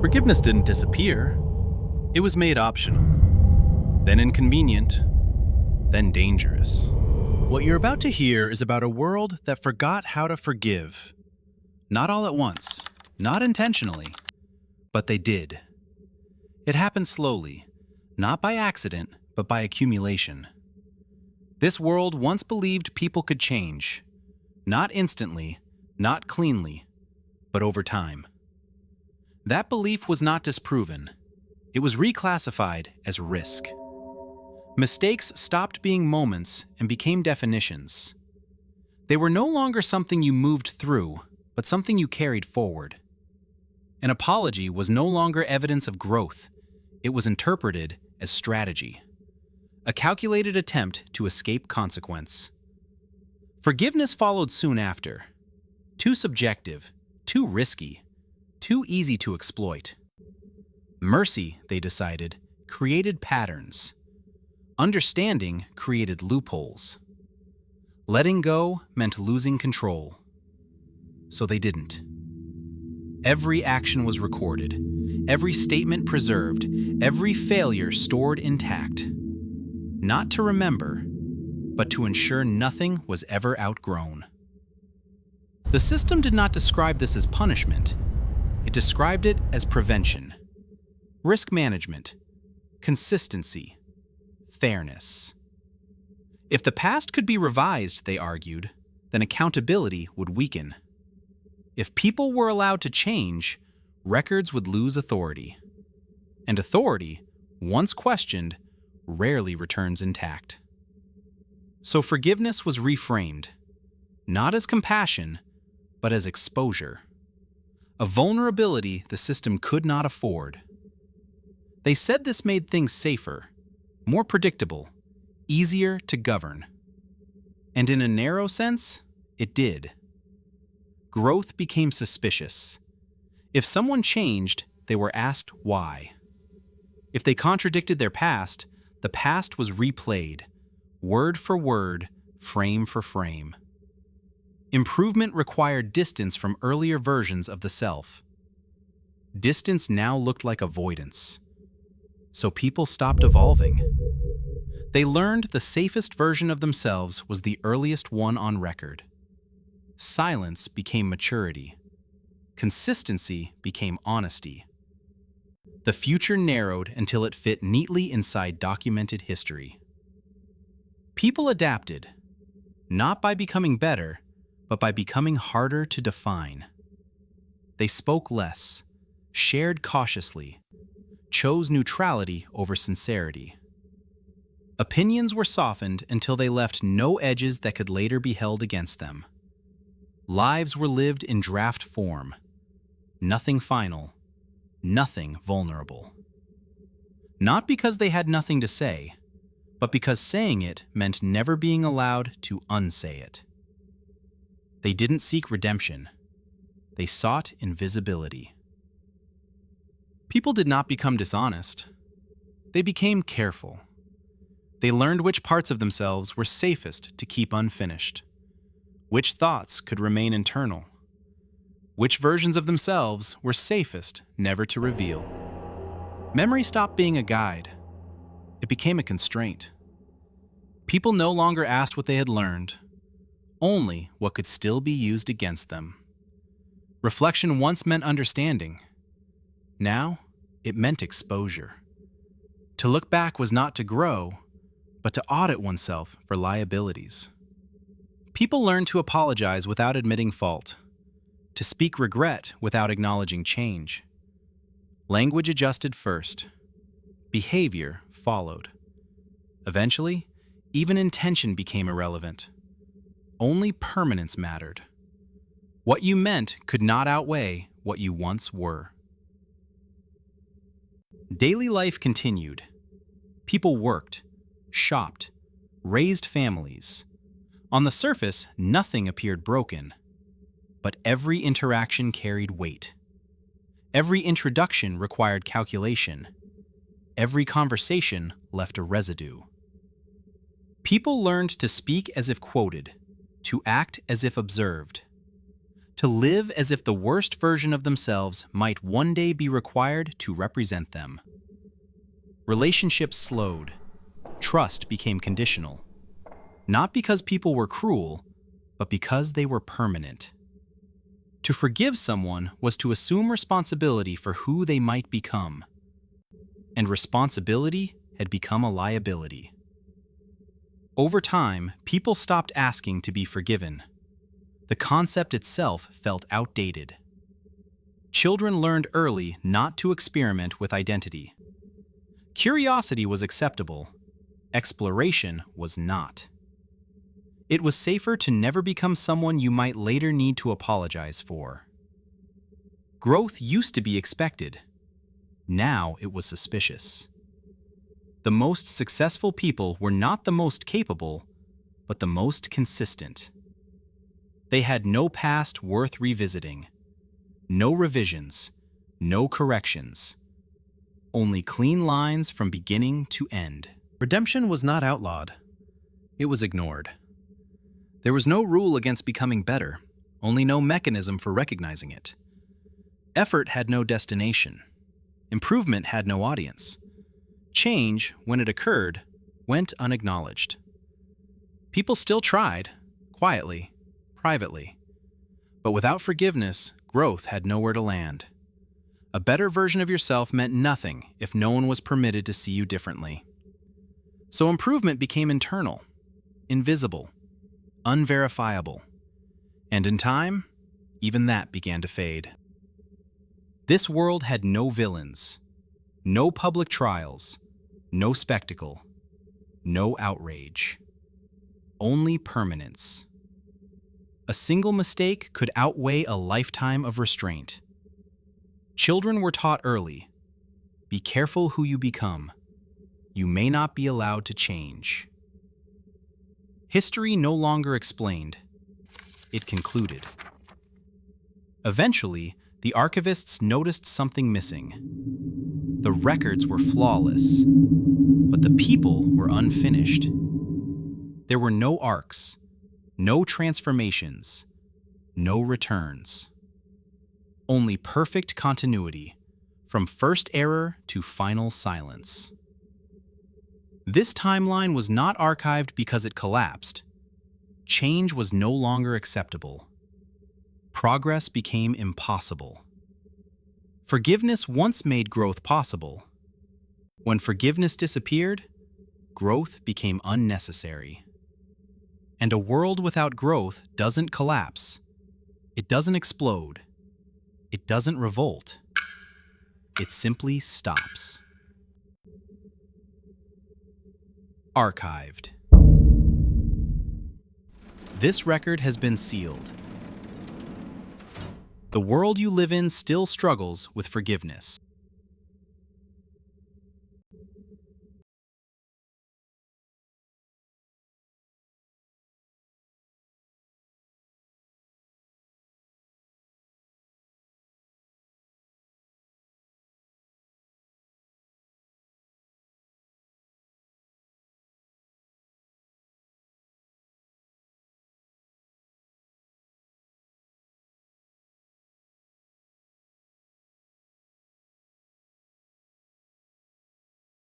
Forgiveness didn't disappear. It was made optional, then inconvenient, then dangerous. What you're about to hear is about a world that forgot how to forgive. Not all at once, not intentionally, but they did. It happened slowly, not by accident, but by accumulation. This world once believed people could change, not instantly, not cleanly, but over time. That belief was not disproven. It was reclassified as risk. Mistakes stopped being moments and became definitions. They were no longer something you moved through, but something you carried forward. An apology was no longer evidence of growth. It was interpreted as strategy, a calculated attempt to escape consequence. Forgiveness followed soon after. Too subjective, too risky, too easy to exploit. Mercy, they decided, created patterns. Understanding created loopholes. Letting go meant losing control. So they didn't. Every action was recorded, every statement preserved, every failure stored intact. Not to remember, but to ensure nothing was ever outgrown. The system did not describe this as punishment. It described it as prevention, risk management, consistency, fairness. If the past could be revised, they argued, then accountability would weaken. If people were allowed to change, records would lose authority. And authority, once questioned, rarely returns intact. So forgiveness was reframed, not as compassion, but as exposure. A vulnerability the system could not afford. They said this made things safer, more predictable, easier to govern. And in a narrow sense, it did. Growth became suspicious. If someone changed, they were asked why. If they contradicted their past, the past was replayed, word for word, frame for frame. Improvement required distance from earlier versions of the self. Distance now looked like avoidance. So people stopped evolving. They learned the safest version of themselves was the earliest one on record. Silence became maturity. Consistency became honesty. The future narrowed until it fit neatly inside documented history. People adapted, not by becoming better, but by becoming harder to define. They spoke less, shared cautiously, chose neutrality over sincerity. Opinions were softened until they left no edges that could later be held against them. Lives were lived in draft form. Nothing final, nothing vulnerable. Not because they had nothing to say, but because saying it meant never being allowed to unsay it. They didn't seek redemption. They sought invisibility. People did not become dishonest. They became careful. They learned which parts of themselves were safest to keep unfinished, which thoughts could remain internal, which versions of themselves were safest never to reveal. Memory stopped being a guide. It became a constraint. People no longer asked what they had learned, only what could still be used against them. Reflection once meant understanding. Now, it meant exposure. To look back was not to grow, but to audit oneself for liabilities. People learned to apologize without admitting fault, to speak regret without acknowledging change. Language adjusted first. Behavior followed. Eventually, even intention became irrelevant. Only permanence mattered. What you meant could not outweigh what you once were. Daily life continued. People worked, shopped, raised families. On the surface, nothing appeared broken, but every interaction carried weight. Every introduction required calculation. Every conversation left a residue. People learned to speak as if quoted, to act as if observed, to live as if the worst version of themselves might one day be required to represent them. Relationships slowed. Trust became conditional. Not because people were cruel, but because they were permanent. To forgive someone was to assume responsibility for who they might become. And responsibility had become a liability. Over time, people stopped asking to be forgiven. The concept itself felt outdated. Children learned early not to experiment with identity. Curiosity was acceptable. Exploration was not. It was safer to never become someone you might later need to apologize for. Growth used to be expected. Now it was suspicious. The most successful people were not the most capable, but the most consistent. They had no past worth revisiting, no revisions, no corrections, only clean lines from beginning to end. Redemption was not outlawed. It was ignored. There was no rule against becoming better, only no mechanism for recognizing it. Effort had no destination. Improvement had no audience. Change, when it occurred, went unacknowledged. People still tried, quietly, privately. But without forgiveness, growth had nowhere to land. A better version of yourself meant nothing if no one was permitted to see you differently. So improvement became internal, invisible, unverifiable. And in time, even that began to fade. This world had no villains, no public trials, no spectacle, no outrage. Only permanence. A single mistake could outweigh a lifetime of restraint. Children were taught early, be careful who you become. You may not be allowed to change. History no longer explained. It concluded. Eventually, the archivists noticed something missing. The records were flawless, but the people were unfinished. There were no arcs, no transformations, no returns. Only perfect continuity, from first error to final silence. This timeline was not archived because it collapsed. Change was no longer acceptable. Progress became impossible. Forgiveness once made growth possible. When forgiveness disappeared, growth became unnecessary. And a world without growth doesn't collapse. It doesn't explode. It doesn't revolt. It simply stops. Archived. This record has been sealed. The world you live in still struggles with forgiveness.